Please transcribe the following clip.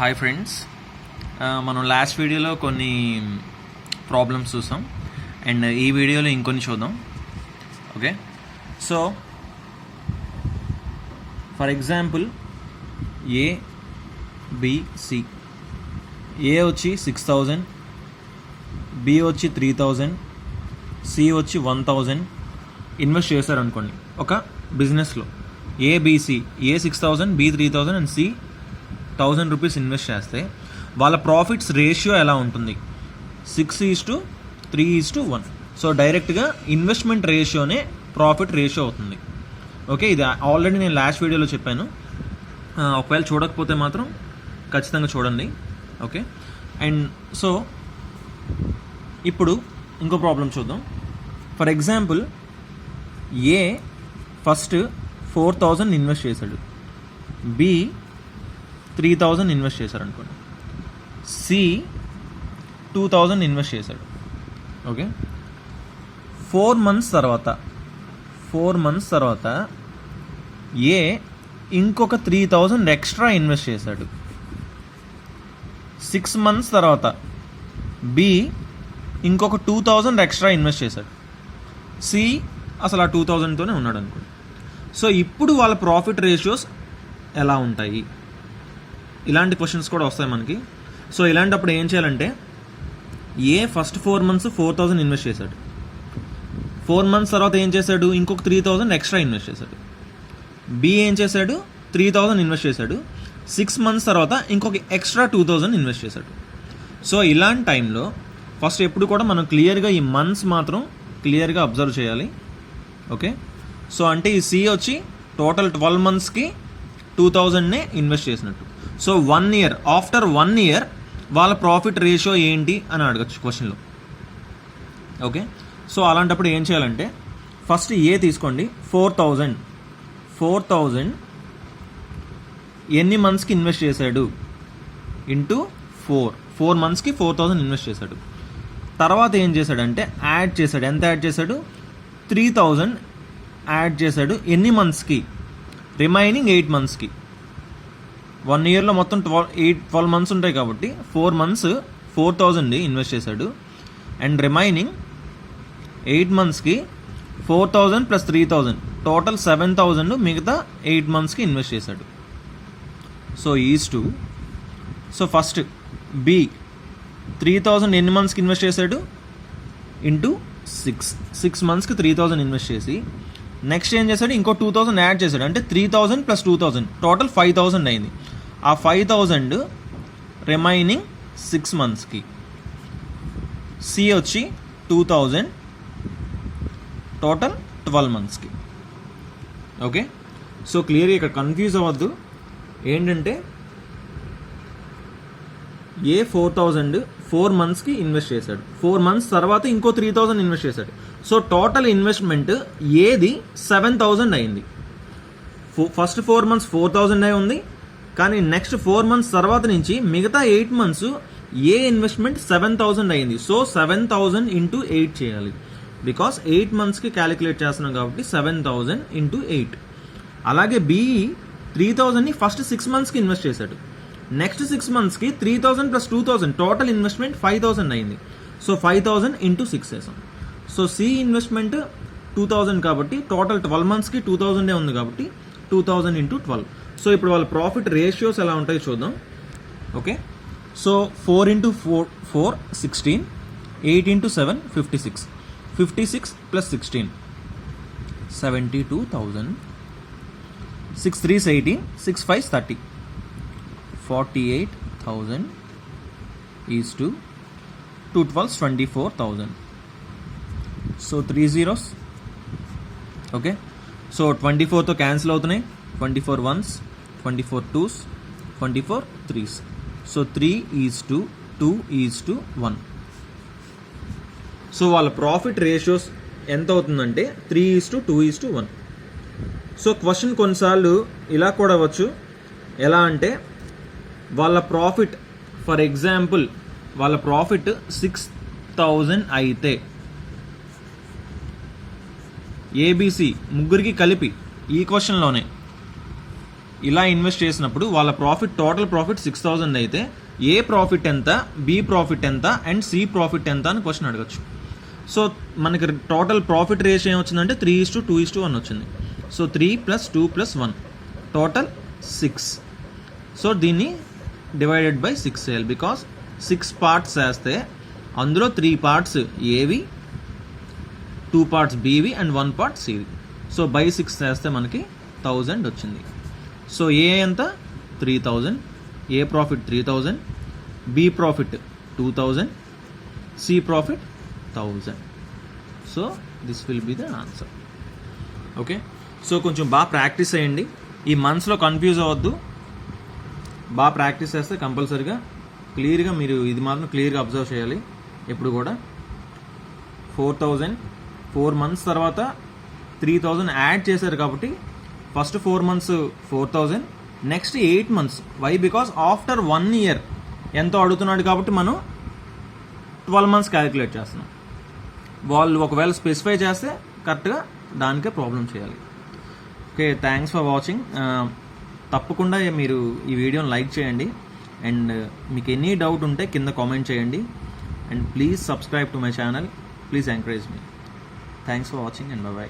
Hi friends, మనం last వీడియోలో కొన్ని ప్రాబ్లమ్స్ చూసాం అండ్ ఈ వీడియోలో ఇంకొన్ని చూద్దాం. Okay, so for example ABC, A వచ్చి 6000, బి వచ్చి 3000, సి వచ్చి 1000 ఇన్వెస్ట్ చేశారనుకోండి ఒక బిజినెస్లో. ABC, A 6000, B 3000 and C 1000 rupees invest చేస్తే వాళ్ళ ప్రాఫిట్స్ రేషియో ఎలా ఉంటుంది? 6:3:1. సో డైరెక్ట్గా ఇన్వెస్ట్మెంట్ రేషియోనే ప్రాఫిట్ రేషియో అవుతుంది. ఓకే, ఇది ఆల్రెడీ నేను లాస్ట్ వీడియోలో చెప్పాను. ఒకవేళ చూడకపోతే మాత్రం ఖచ్చితంగా చూడండి. ఓకే, అండ్ సో ఇప్పుడు ఇంకో ప్రాబ్లం చూద్దాం. For example A first 4000 invest చేశాడు, బి 3000 ఇన్వెస్ట్ చేశారు అనుకోండి, సి 2000 ఇన్వెస్ట్ చేశాడు. ఓకే, 4 months తర్వాత ఏ ఇంకొక 3000 ఎక్స్ట్రా ఇన్వెస్ట్ చేశాడు. 6 months తర్వాత బి ఇంకొక 2000 ఎక్స్ట్రా ఇన్వెస్ట్ చేశాడు. సి అసలు ఆ 2000తోనే ఉన్నాడు అనుకోండి. సో ఇప్పుడు వాళ్ళ ప్రాఫిట్ రేషియోస్ ఎలా ఉంటాయి? ఇలాంటి క్వశ్చన్స్ కూడా వస్తాయి మనకి. సో ఇలాంటప్పుడు ఏం చేయాలంటే, ఏ ఫస్ట్ 4 months 4000 ఇన్వెస్ట్ చేశాడు, 4 months తర్వాత ఏం చేశాడు, ఇంకొక 3000 ఎక్స్ట్రా ఇన్వెస్ట్ చేశాడు. బి ఏం చేశాడు, 3000 ఇన్వెస్ట్ చేశాడు. 6 months తర్వాత ఇంకొక ఎక్స్ట్రా 2000 ఇన్వెస్ట్ చేశాడు. సో ఇలాంటి టైంలో ఫస్ట్ ఎప్పుడు కూడా మనం క్లియర్గా ఈ మంత్స్ మాత్రం క్లియర్గా అబ్జర్వ్ చేయాలి. ఓకే, సో అంటే ఈ సి వచ్చి టోటల్ 12 monthsకి 2000నే ఇన్వెస్ట్ చేసినట్టు. సో 1 year, ఆఫ్టర్ 1 year వాళ్ళ ప్రాఫిట్ రేషియో ఏంటి అని అడగచ్చు క్వశ్చన్లో. ఓకే, సో అలాంటప్పుడు ఏం చేయాలంటే, ఫస్ట్ ఏ తీసుకోండి. 4000 ఎన్ని మంత్స్కి ఇన్వెస్ట్ చేశాడు ఇంటూ 4 monthsకి 4000 ఇన్వెస్ట్ చేశాడు. తర్వాత ఏం చేశాడంటే యాడ్ చేశాడు. ఎంత యాడ్ చేశాడు? 3000 యాడ్ చేశాడు. ఎన్ని మంత్స్కి? రిమైనింగ్ 8 monthsకి. 1 yearలో మొత్తం 12 months ఉంటాయి కాబట్టి 4 months 4000 ఇన్వెస్ట్ చేశాడు. అండ్ రిమైనింగ్ 8 monthsకి 4000 + 3000 టోటల్ 7000 మిగతా 8 monthsకి ఇన్వెస్ట్ చేశాడు. సో ఈజ్2. సో ఫస్ట్ బి 3000 ఎన్ని మంత్స్కి ఇన్వెస్ట్ చేశాడు? ఇంటూ 6 monthsకి 3000 ఇన్వెస్ట్ చేసి నెక్స్ట్ ఏం చేశాడు, ఇంకో 2000 యాడ్ చేశాడు. అంటే 3000 + 2000 టోటల్ 5000 అయింది. ఆ 5000 రిమైనింగ్ 6 monthsకి. సి వచ్చి 2000 టోటల్ 12 monthsకి. ఓకే, సో క్లియర్గా ఇక్కడ కన్ఫ్యూజ్ అవ్వద్దు. ఏంటంటే ఏ 4000 4 monthsకి ఇన్వెస్ట్ చేశాడు. 4 months తర్వాత ఇంకో 3000 ఇన్వెస్ట్ చేశాడు. సో టోటల్ ఇన్వెస్ట్మెంట్ ఏది 7000 అయింది. ఫస్ట్ 4 months 4000 అయి ఉంది, కానీ నెక్స్ట్ 4 months తర్వాత నుంచి మిగతా 8 months ఏ ఇన్వెస్ట్మెంట్ 7000 అయింది. సో 7000 × 8 చేయాలి. బికాస్ 8 monthsకి క్యాలిక్యులేట్ చేస్తున్నాం కాబట్టి 7000 × 8. అలాగే బి 3000ని ఫస్ట్ 6 monthsకి ఇన్వెస్ట్ చేశాడు. నెక్స్ట్ 6 monthsకి 3000 + 2000 టోటల్ ఇన్వెస్ట్మెంట్ 5000 అయింది. సో 5000 × 6 చేసాం. సో సి ఇన్వెస్ట్మెంట్ 2000 కాబట్టి టోటల్ 12 monthsకి 2000 ఉంది కాబట్టి 2000 × 12. సో ఇప్పుడు వాళ్ళ ప్రాఫిట్ రేషియోస్ ఎలా ఉంటాయో చూద్దాం. Okay, so 4 × 4 16, 8 × 7 56, 56 + 16 72,000, 6 3s 18, 6 5s 30, 48,000 is two 2 12s 24,000. So 3 zeros. Okay, so 24తో క్యాన్సిల్ అవుతున్నాయి. 24 1s, 24 2s, 24 3s. So 3:2, 2:1. So వాళ్ళ ప్రాఫిట్ రేషియోస్ ఎంత అవుతుందంటే 3:2:1. సో క్వశ్చన్ కొన్నిసార్లు ఇలా కూడా అవ్వచ్చు. ఎలా అంటే వాళ్ళ ప్రాఫిట్, ఫర్ ఎగ్జాంపుల్ వాళ్ళ ప్రాఫిట్ 6000 అయితే ఏబిసి ముగ్గురికి కలిపి ఈ క్వశ్చన్లోనే ఇలా ఇన్వెస్ట్ చేసినప్పుడు వాళ్ళ ప్రాఫిట్ టోటల్ ప్రాఫిట్ 6,000 అయితే ఏ ప్రాఫిట్ ఎంత, బి ప్రాఫిట్ ఎంత అండ్ సి ప్రాఫిట్ ఎంత అని క్వశ్చన్ అడగచ్చు. సో మనకి టోటల్ ప్రాఫిట్ రేషియో ఏమొచ్చిందంటే 3:2:1 వచ్చింది. So 3 + 2 + 1 total 6. సో దీన్ని డివైడెడ్ బై 6 చేయాలి. బికాస్ 6 పార్ట్స్ వేస్తే అందులో 3 పార్ట్స్ ఏవి, 2 పార్ట్స్ బీవి అండ్ 1 పార్ట్ సివి. సో బై 6 చేస్తే మనకి 1000 వచ్చింది. సో ఏ ఎంత 3000, A profit 3000, B profit 2000, C profit 1000. So this will be the answer. Okay, so కొంచెం బాగా ప్రాక్టీస్ చేయండి. ఈ మంత్స్లో కన్ఫ్యూజ్ అవ్వద్దు. బాగా ప్రాక్టీస్ చేస్తే కంపల్సరీగా క్లియర్గా మీరు ఇది మాత్రం క్లియర్గా అబ్జర్వ్ చేయాలి. ఎప్పుడు కూడా 4,000 4 months తర్వాత 3,000 యాడ్ చేశారు కాబట్టి first 4 months 4,000, next 8 months. Why? Because after 1 year ఎంతో అడుగుతున్నాడు కాబట్టి మనం 12 months క్యాలిక్యులేట్ చేస్తున్నాం. వాళ్ళు ఒకవేళ స్పెసిఫై చేస్తే కరెక్ట్గా దానికే ప్రాబ్లం చేయాలి. Okay, thanks for watching. తప్పకుండా మీరు ఈ వీడియోని లైక్ చేయండి అండ్ మీకు ఎనీ డౌట్ ఉంటే కింద కామెంట్ చేయండి and please subscribe to my channel. Please encourage me. Thanks for watching and by.